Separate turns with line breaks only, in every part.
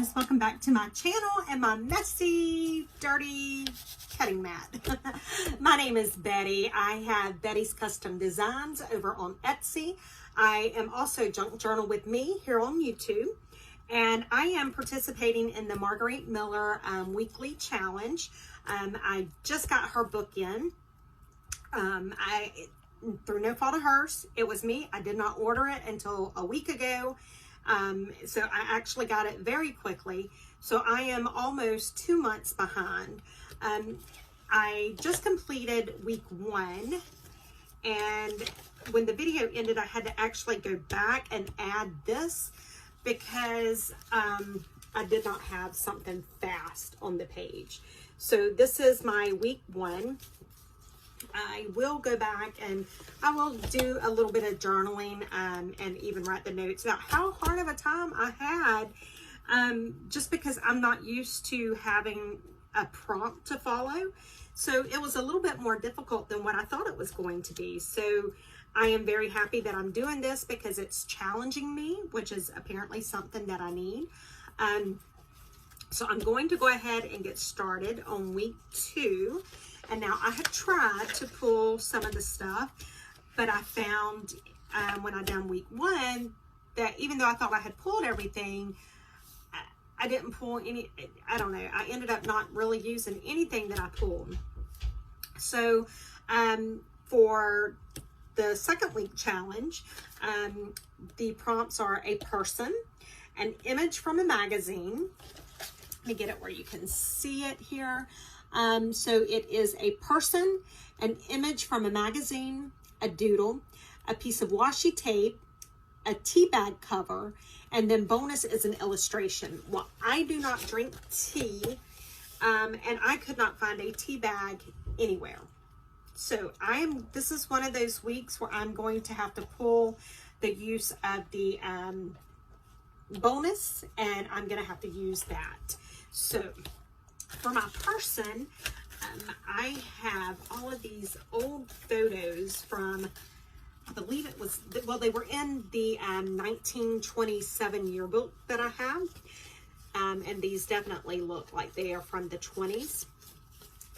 guys, welcome back to my channel and my messy, dirty cutting mat. My name is Betty. I have Betty's Custom Designs over on Etsy. I am also Junk Journal with Me here on YouTube. And I am participating in the Margarete Miller weekly challenge. I just got her book in. Through no fault of hers, it was me. I did not order it until a week ago. So I actually got it very quickly. So I am almost 2 months behind. I just completed week 1, and when the video ended, I had to actually go back and add this because I did not have something fast on the page. So this is my week 1. I will go back and I will do a little bit of journaling and even write the notes about how hard of a time I had just because I'm not used to having a prompt to follow. So it was a little bit more difficult than what I thought it was going to be. So I am very happy that I'm doing this because it's challenging me, which is apparently something that I need. So I'm going to go ahead and get started on week 2. And now I have tried to pull some of the stuff, but I found when I done week 1 that even though I thought I had pulled everything, I didn't pull any. I don't know. I ended up not really using anything that I pulled. So for the second week challenge, the prompts are a person, an image from a magazine. Let me get it where you can see it here. So it is a person, an image from a magazine, a doodle, a piece of washi tape, a tea bag cover, and then bonus is an illustration. Well, I do not drink tea, and I could not find a tea bag anywhere. So this is one of those weeks where I'm going to have to pull the use of the bonus, and I'm going to have to use that. So for my person, I have all of these old photos from, I believe it was, well, they were in the 1927 yearbook that I have. And these definitely look like they are from the 20s.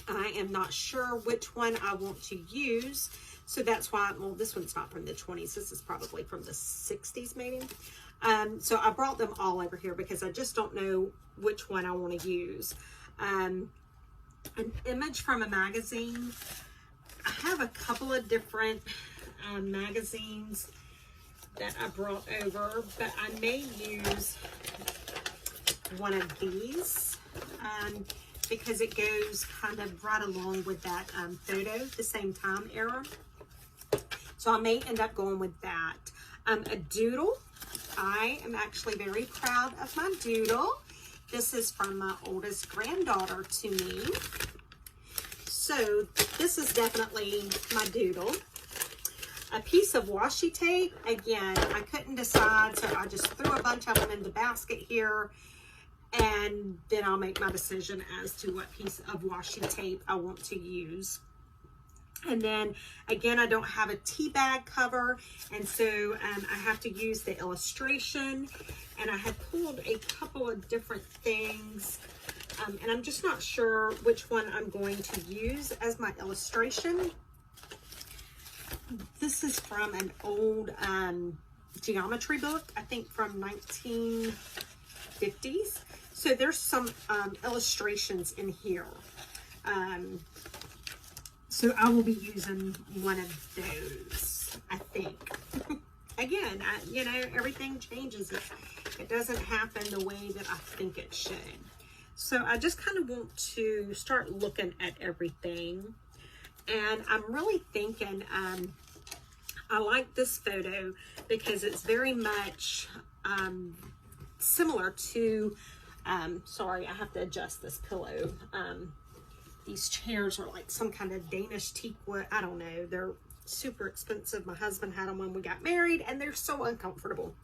I am not sure which one I want to use. So that's why, well, this one's not from the 20s. This is probably from the 60s maybe. So I brought them all over here because I just don't know which one I want to use. An image from a magazine. I have a couple of different magazines that I brought over, but I may use one of these because it goes kind of right along with that photo, the same time era. So I may end up going with that. A doodle. I am actually very proud of my doodle. This is from my oldest granddaughter to me. So this is definitely my doodle. A piece of washi tape. Again, I couldn't decide, so I just threw a bunch of them in the basket here, and then I'll make my decision as to what piece of washi tape I want to use. And then again, I don't have a tea bag cover, and so I have to use the illustration. And I had pulled a couple of different things, and I'm just not sure which one I'm going to use as my illustration. This is from an old geometry book, I think from 1950s. So there's some illustrations in here. So I will be using one of those, I think. Again, you know, everything changes. It doesn't happen the way that I think it should. So I just kind of want to start looking at everything. And I'm really thinking, I like this photo because it's very much similar to, sorry, I have to adjust this pillow. These chairs are like some kind of Danish teak wood. I don't know. They're super expensive. My husband had them when we got married, and they're so uncomfortable.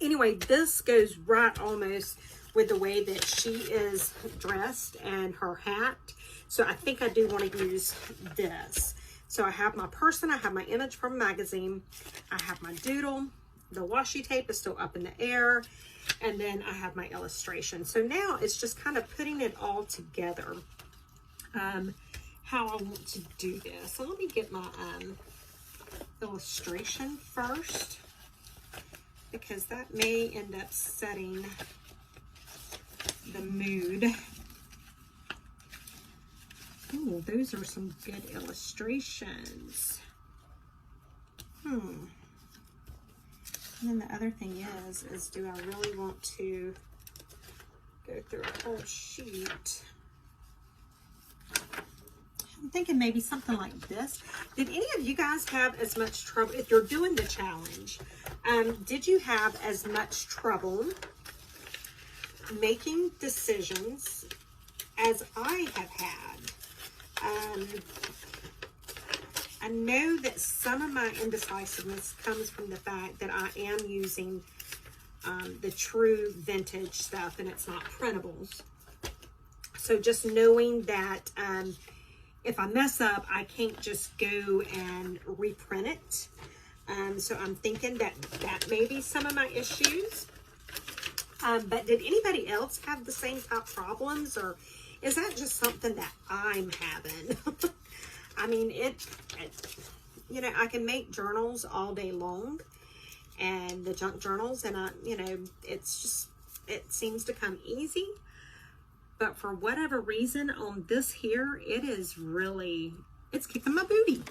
Anyway, this goes right almost with the way that she is dressed and her hat. So I think I do want to use this. So I have my person, I have my image from a magazine, I have my doodle, the washi tape is still up in the air. And then I have my illustration. So now it's just kind of putting it all together, how I want to do this. So let me get my illustration first, because that may end up setting the mood. Oh, those are some good illustrations. And then the other thing is do I really want to go through a whole sheet? I'm thinking maybe something like this. Did any of you guys have as much trouble, if you're doing the challenge, did you have as much trouble making decisions as I have had? I know that some of my indecisiveness comes from the fact that I am using the true vintage stuff and it's not printables. So just knowing that if I mess up, I can't just go and reprint it. So I'm thinking that that may be some of my issues. But did anybody else have the same type problems, or is that just something that I'm having? I mean, you know, I can make journals all day long, and the junk journals, and you know, it's just, it seems to come easy. But for whatever reason on this here, it is really, it's kicking my booty.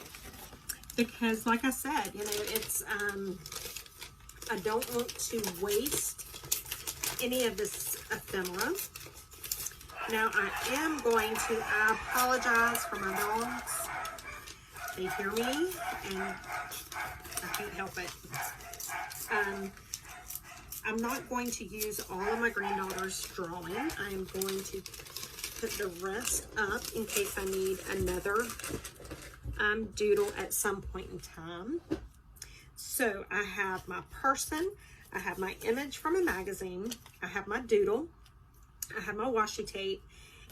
Because like I said, you know, it's, I don't want to waste any of this ephemera. Now I am going to, I apologize for my dogs. They hear me and I can't help it. I'm not going to use all of my granddaughter's drawing. I'm going to put the rest up in case I need another doodle at some point in time. So I have my person, I have my image from a magazine, I have my doodle, I have my washi tape,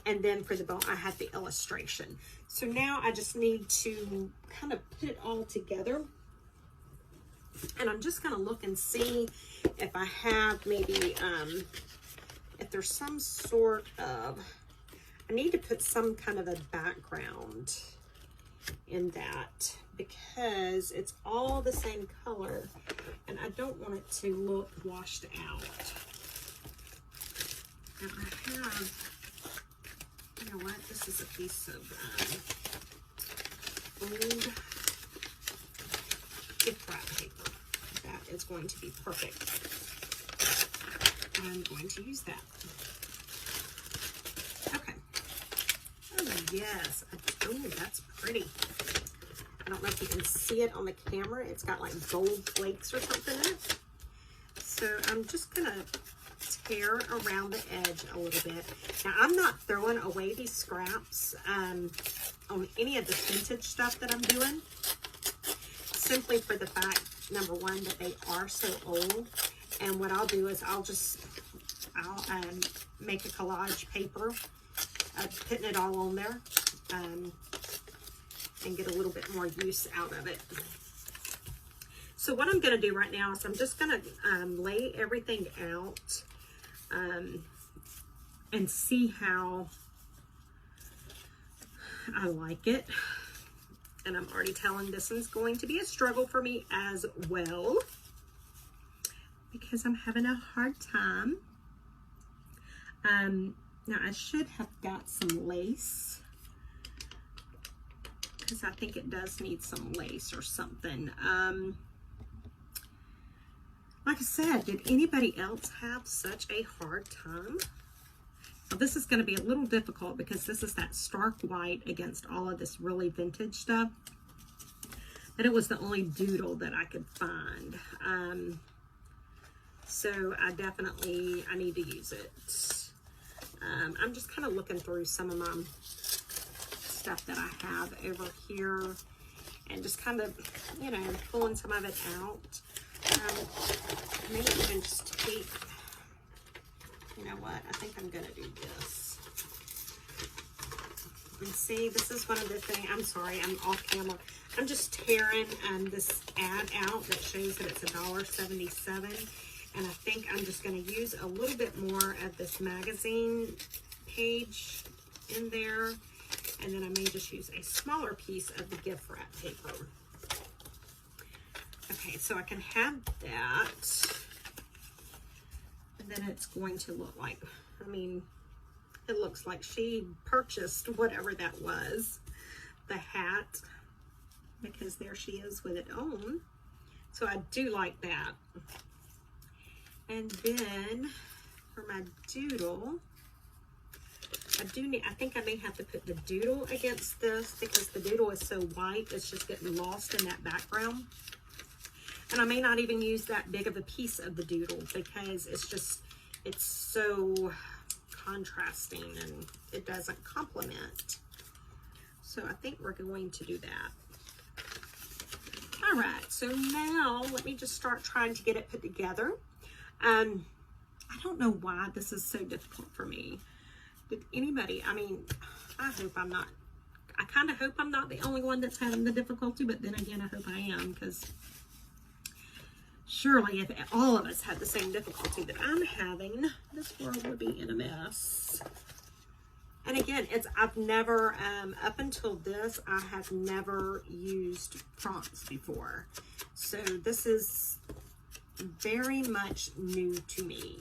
and then for the bone, I have the illustration. So now I just need to kind of put it all together. And I'm just going to look and see if I have maybe, if there's some sort of, I need to put some kind of a background in that because it's all the same color and I don't want it to look washed out. And I have, you know what, this is a piece of old gift wrap paper. That is going to be perfect. I'm going to use that. Okay. Oh, yes. Oh, that's pretty. I don't know if you can see it on the camera. It's got like gold flakes or something in it. So I'm just going to tear around the edge a little bit. Now, I'm not throwing away these scraps on any of the vintage stuff that I'm doing. Simply for the fact, number one, that they are so old. And what I'll do is I'll make a collage paper, putting it all on there, and get a little bit more use out of it. So what I'm going to do right now is I'm just going to lay everything out and see how I like it. And I'm already telling this one's going to be a struggle for me as well because I'm having a hard time. Now I should have got some lace because I think it does need some lace or something. Like I said, did anybody else have such a hard time? Well, this is going to be a little difficult because this is that stark white against all of this really vintage stuff. But it was the only doodle that I could find. So I need to use it. I'm just kind of looking through some of my stuff that I have over here and just kind of, you know, pulling some of it out. Maybe even just take, you know what, I think I'm going to do this. And see, this is one of the things, I'm sorry, I'm off camera. I'm just tearing this ad out that shows that it's $1.77. And I think I'm just going to use a little bit more of this magazine page in there. And then I may just use a smaller piece of the gift wrap paper. Okay, so I can have that. And then it's going to look like, I mean, it looks like she purchased whatever that was, the hat, because there she is with it on. So I do like that. And then for my doodle, I think I may have to put the doodle against this because the doodle is so white, it's just getting lost in that background. And I may not even use that big of a piece of the doodle because it's so contrasting and it doesn't complement. So I think we're going to do that. All right, so now let me just start trying to get it put together. I don't know why this is so difficult for me. Did anybody, I mean, I kind of hope I'm not the only one that's having the difficulty, but then again, I hope I am, because surely if all of us had the same difficulty that I'm having, this world would be in a mess. And again, I've never, up until this, I have never used prompts before. So this is very much new to me.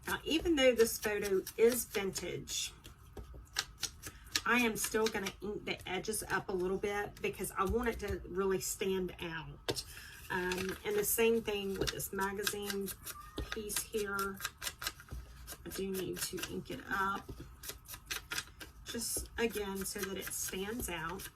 Now, even though this photo is vintage, I am still going to ink the edges up a little bit because I want it to really stand out. And the same thing with this magazine piece here. I do need to ink it up. Just, again, so that it stands out.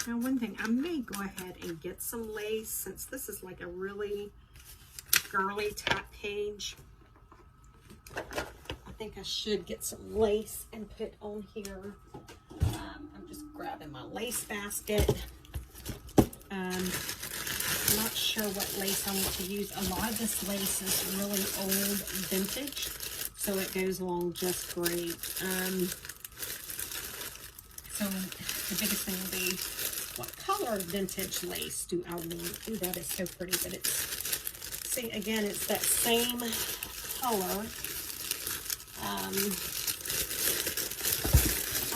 Now, one thing, I may go ahead and get some lace since this is like a really girly type page. I think I should get some lace and put on here. I'm just grabbing my lace basket. I'm not sure what lace I want to use. A lot of this lace is really old vintage, so it goes along just great. So the biggest thing will be, what color vintage lace do I want? Ooh, that is so pretty, but it's, see, again, it's that same color. I'm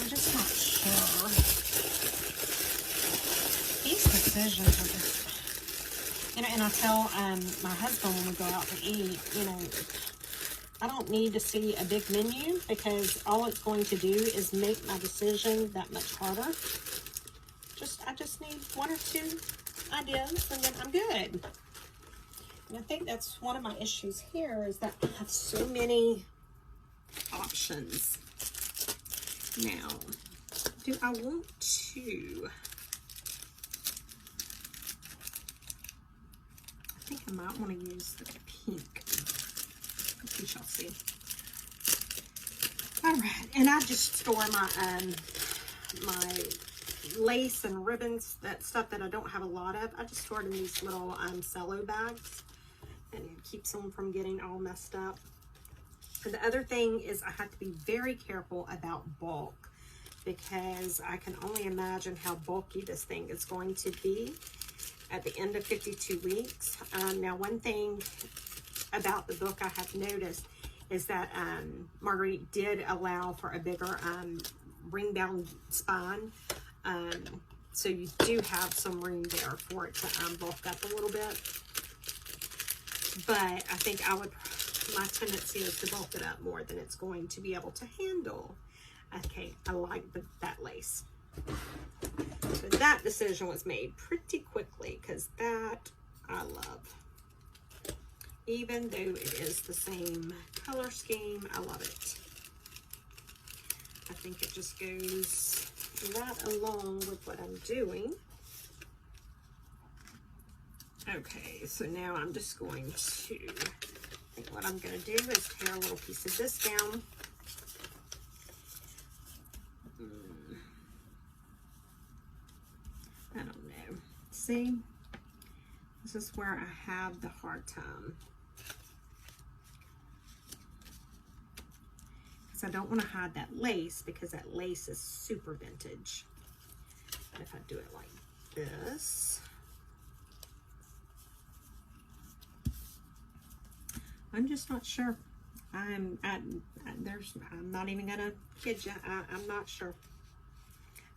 just not sure. These decisions are just, you know, and I tell my husband when we go out to eat, you know, I don't need to see a big menu because all it's going to do is make my decision that much harder. I just need one or two ideas and then I'm good. And I think that's one of my issues here is that I have so many options. Now, do I want to, I think I might want to use the pink. We shall see. All right, and I just store my my lace and ribbons, that stuff that I don't have a lot of. I just store it in these little cello bags, and it keeps them from getting all messed up. And the other thing is I have to be very careful about bulk because I can only imagine how bulky this thing is going to be at the end of 52 weeks. Now, one thing about the book I have noticed is that Margarete did allow for a bigger ring-bound spine. So you do have some room there for it to bulk up a little bit. But I think my tendency is to bulk it up more than it's going to be able to handle. Okay, I like that lace. So that decision was made pretty quickly because that I love. Even though it is the same color scheme, I love it. I think it just goes right along with what I'm doing. Okay, so now I'm just going to, I think what I'm going to do is tear a little piece of this down. I don't know. See? This is where I have the hard time. because I don't want to hide that lace, because that lace is super vintage. But if I do it like this, I'm just not sure. I'm not even gonna kid you. I'm not sure.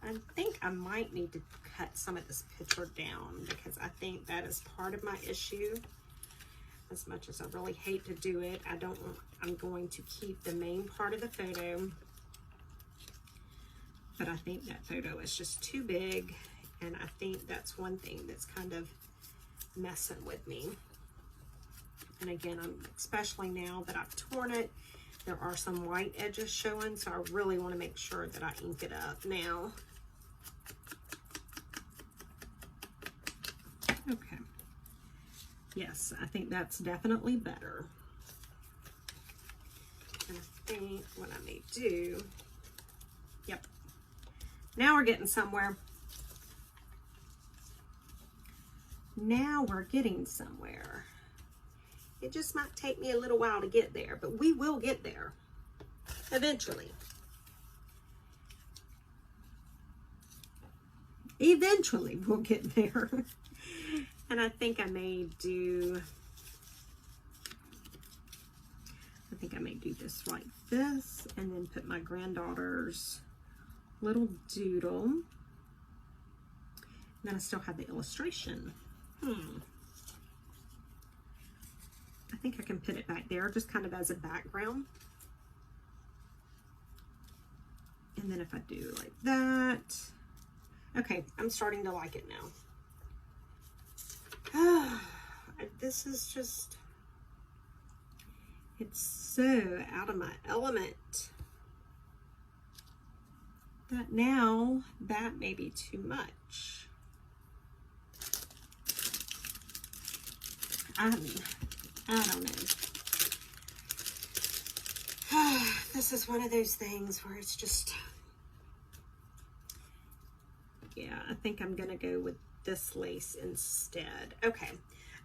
I think I might need to cut some of this picture down, because I think that is part of my issue. As much as I really hate to do it, I'm going to keep the main part of the photo, but I think that photo is just too big, and I think that's one thing that's kind of messing with me. And again, especially now that I've torn it, there are some white edges showing, so I really want to make sure that I ink it up now. Okay. Yes, I think that's definitely better. And I think what I may do, yep. Now we're getting somewhere. Now we're getting somewhere. It just might take me a little while to get there, but we will get there eventually. Eventually we'll get there. And I think I may do this like this, and then put my granddaughter's little doodle. And then I still have the illustration. I think I can put it back there just kind of as a background. And then if I do like that, okay, I'm starting to like it now. This is just, it's so out of my element that now that may be too much. I don't know. This is one of those things where it's just, yeah, I think I'm gonna go with this lace instead. Okay,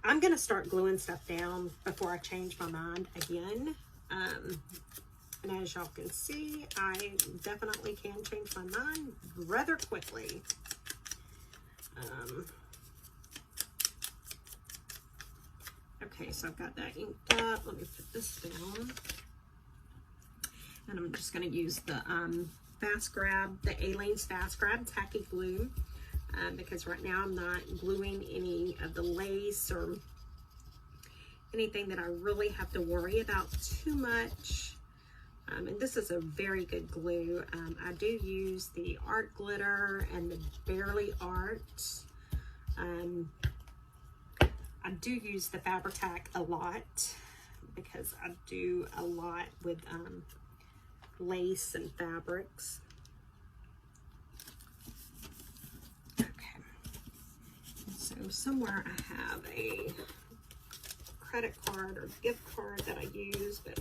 I'm gonna start gluing stuff down before I change my mind again. And as y'all can see, I definitely can change my mind rather quickly. Okay, so I've got that inked up. Let me put this down. And I'm just gonna use the Fast Grab, the Aleene's Fast Grab tacky glue. Because right now I'm not gluing any of the lace or anything that I really have to worry about too much. And this is a very good glue. I do use the Art Glitter and the Barely Art. I do use the Fabri-Tac a lot, because I do a lot with lace and fabrics. So somewhere I have a credit card or gift card that I use, but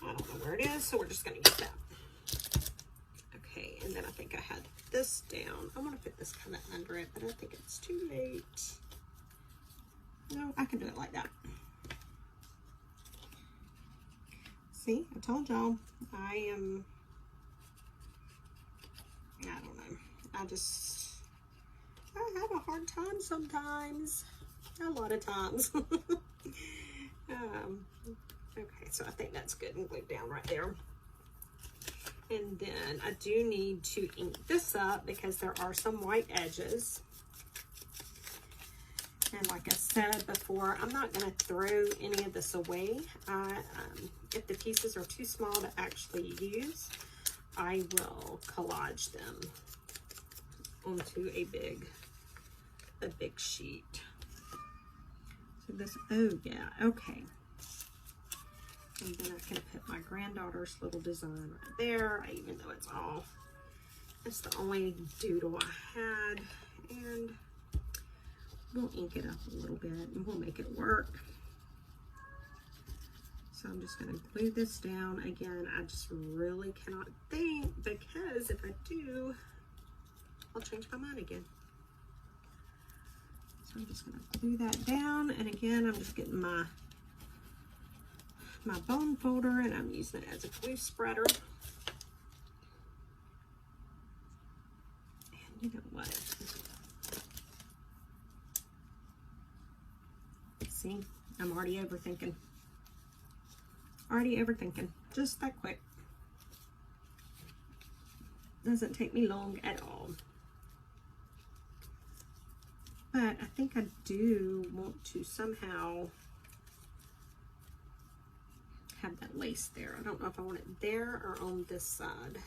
I don't know where it is, so we're just going to use that. Okay, and then I think I had this down. I want to put this kind of under it, but I think it's too late. No, I can do it like that. See, I told y'all, I don't know. I have a hard time sometimes. A lot of times. Okay, so I think that's good and glued down right there. And then I do need to ink this up because there are some white edges. And like I said before, I'm not going to throw any of this away. If the pieces are too small to actually use, I will collage them onto a big sheet. So this, oh yeah, okay. And then I can put my granddaughter's little design right there, even though it's the only doodle I had. And we'll ink it up a little bit and we'll make it work. So I'm just going to glue this down. Again, I just really cannot think, because if I do, I'll change my mind again. So I'm just going to glue that down. And again, I'm just getting my my bone folder, and I'm using it as a glue spreader. And you know what? See, I'm already overthinking. Just that quick. Doesn't take me long at all. But I think I do want to somehow have that lace there. I don't know if I want it there or on this side.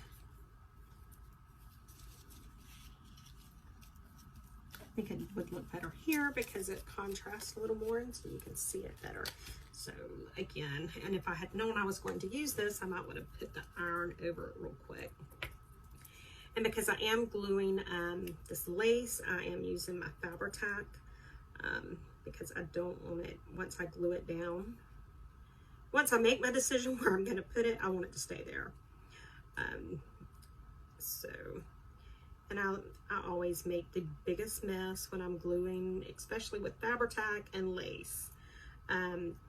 I think it would look better here because it contrasts a little more and so you can see it better. So again, and if I had known I was going to use this, I might would have put the iron over it real quick. And because I am gluing this lace, I am using my Fabri-Tac because I don't want it, once I glue it down, once I make my decision where I'm going to put it, I want it to stay there. And I always make the biggest mess when I'm gluing, especially with Fabri-Tac and lace.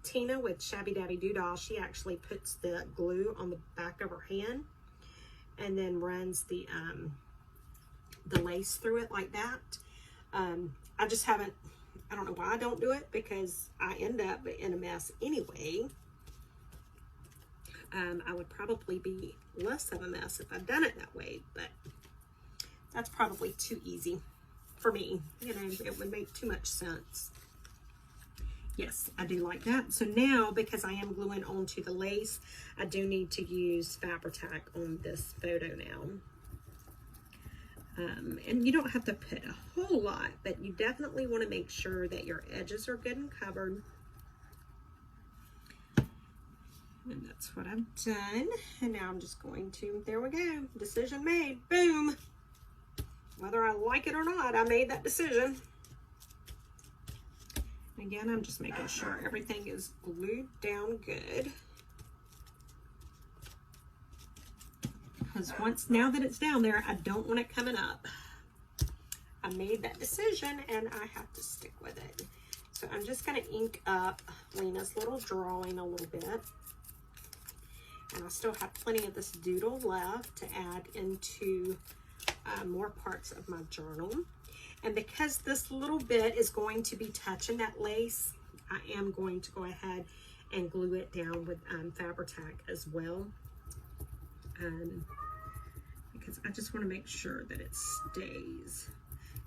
Tina with Shabby Dabby Doodle, she actually puts the glue on the back of her hand and then runs the lace through it like that. I just haven't, I don't know why I don't do it because I end up in a mess anyway. I would probably be less of a mess if I'd done it that way, but that's probably too easy for me. You know, it would make too much sense. Yes, I do like that. So now, because I am gluing onto the lace, I do need to use Fabri-Tac on this photo now. And you don't have to put a whole lot, but you definitely want to make sure that your edges are good and covered. And that's what I've done. And now I'm just going to, there we go, decision made, boom. Whether I like it or not, I made that decision. Again, I'm just making sure everything is glued down good. Because now that it's down there, I don't want it coming up. I made that decision and I have to stick with it. So I'm just going to ink up Lena's little drawing a little bit. And I still have plenty of this doodle left to add into more parts of my journal. And because this little bit is going to be touching that lace, I am going to go ahead and glue it down with Fabri-Tac as well. Because I just want to make sure that it stays.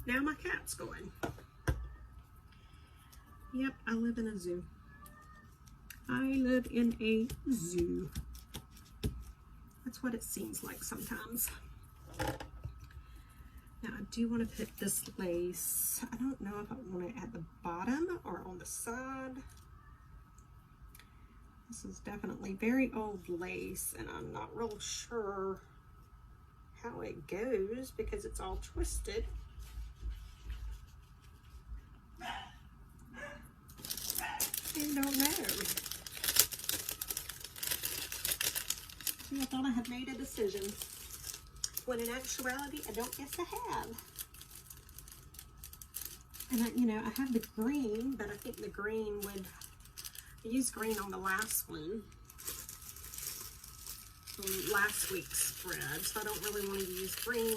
Now my cat's going. Yep, I live in a zoo. I live in a zoo. That's what it seems like sometimes. Now I do want to put this lace, I don't know if I want it at the bottom or on the side. This is definitely very old lace and I'm not real sure how it goes because it's all twisted. I don't know. See, I thought I had made a decision. When in actuality, I don't guess I have. And you know, I have the green, but I think the green would, I used green on the last one, on last week's spread, so I don't really want to use green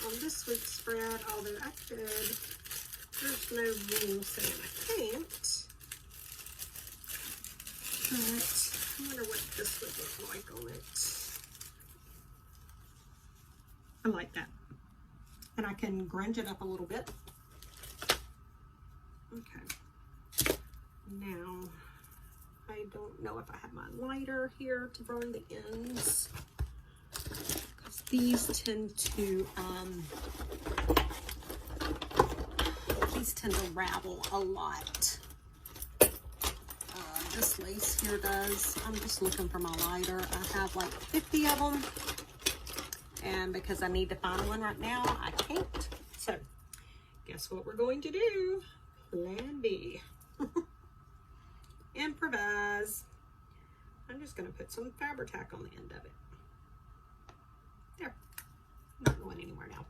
on this week's spread, although I could. There's no rule saying I can't. But I wonder what this would look like on it. I like that. And I can grunge it up a little bit. Okay. Now, I don't know if I have my lighter here to burn the ends. Because these tend to ravel a lot. This lace here does. I'm just looking for my lighter. I have like 50 of them. And because I need to find one right now, I can't. So, guess what we're going to do? Plan B. Improvise. I'm just going to put some Fabri-Tac on the end of it. There. Not going anywhere now.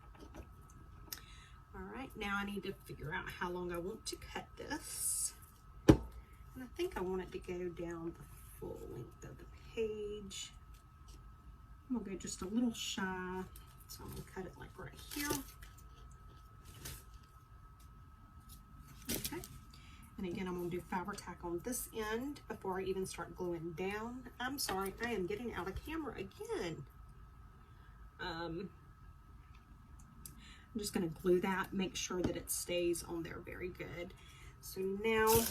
Alright, now I need to figure out how long I want to cut this. And I think I want it to go down full length of the page. I'm gonna go just a little shy, so I'm gonna cut it like right here. Okay, and again, I'm gonna do Fabri-Tac on this end before I even start gluing down. I'm sorry, I am getting out of camera again. I'm just gonna glue that, make sure that it stays on there very good. So now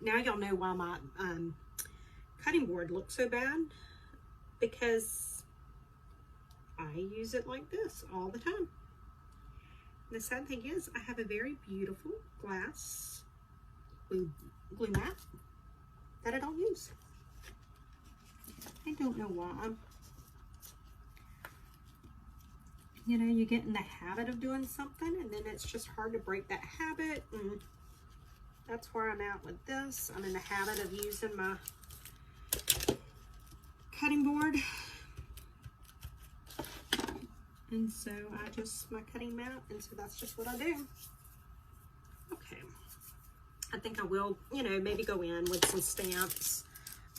y'all know why my cutting board looks so bad, because I use it like this all the time. The sad thing is, I have a very beautiful glass glue mat that I don't use. I don't know why. You know, you get in the habit of doing something and then it's just hard to break that habit, and that's where I'm at with this. I'm in the habit of using my cutting board. And so my cutting mat, and so that's just what I do. Okay. I think I will, you know, maybe go in with some stamps,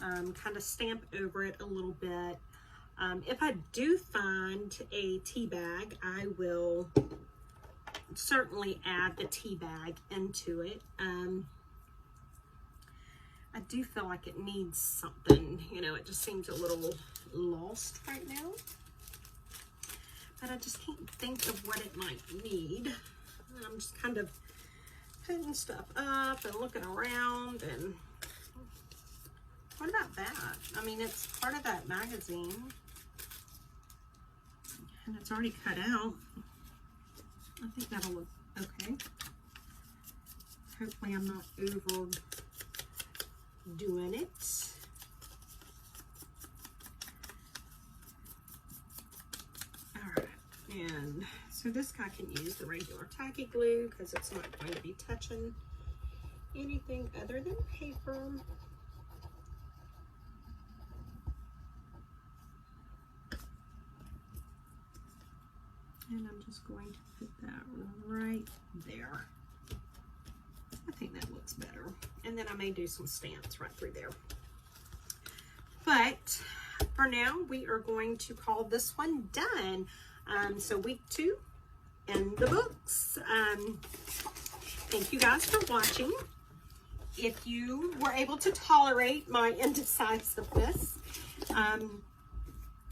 kind of stamp over it a little bit. If I do find a tea bag, I will certainly add the tea bag into it. I do feel like it needs something, you know, it just seems a little lost right now. But I just can't think of what it might need. And I'm just kind of putting stuff up and looking around. And what about that? I mean, it's part of that magazine. And it's already cut out. I think that'll look okay. Hopefully I'm not overdoing it. And so this guy can use the regular tacky glue because it's not going to be touching anything other than paper. And I'm just going to put that right there. I think that looks better. And then I may do some stamps right through there. But for now, we are going to call this one done. So week 2 in the books. Thank you guys for watching. If you were able to tolerate my indecisiveness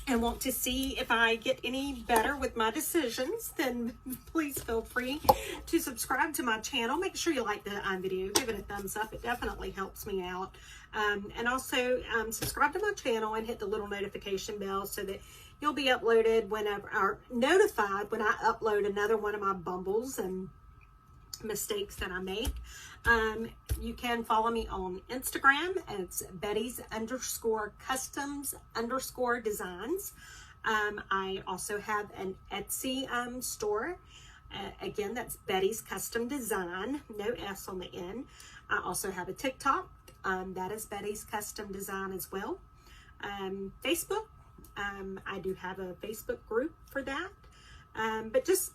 and want to see if I get any better with my decisions, then please feel free to subscribe to my channel. Make sure you like the video, give it a thumbs up. It definitely helps me out. And also subscribe to my channel and hit the little notification bell so that you'll be uploaded whenever, or notified when I upload another one of my bumbles and mistakes that I make. You can follow me on Instagram. It's Betty's_customs_designs. I also have an Etsy store. Again, that's Betty's Custom Design, no S on the end. I also have a TikTok. That is Betty's Custom Design as well. Facebook. I do have a Facebook group for that. But just,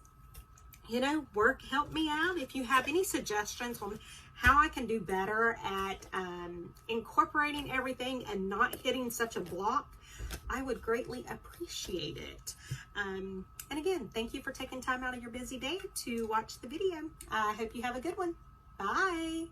you know, help me out. If you have any suggestions on how I can do better at incorporating everything and not hitting such a block, I would greatly appreciate it. And again, thank you for taking time out of your busy day to watch the video. I hope you have a good one. Bye.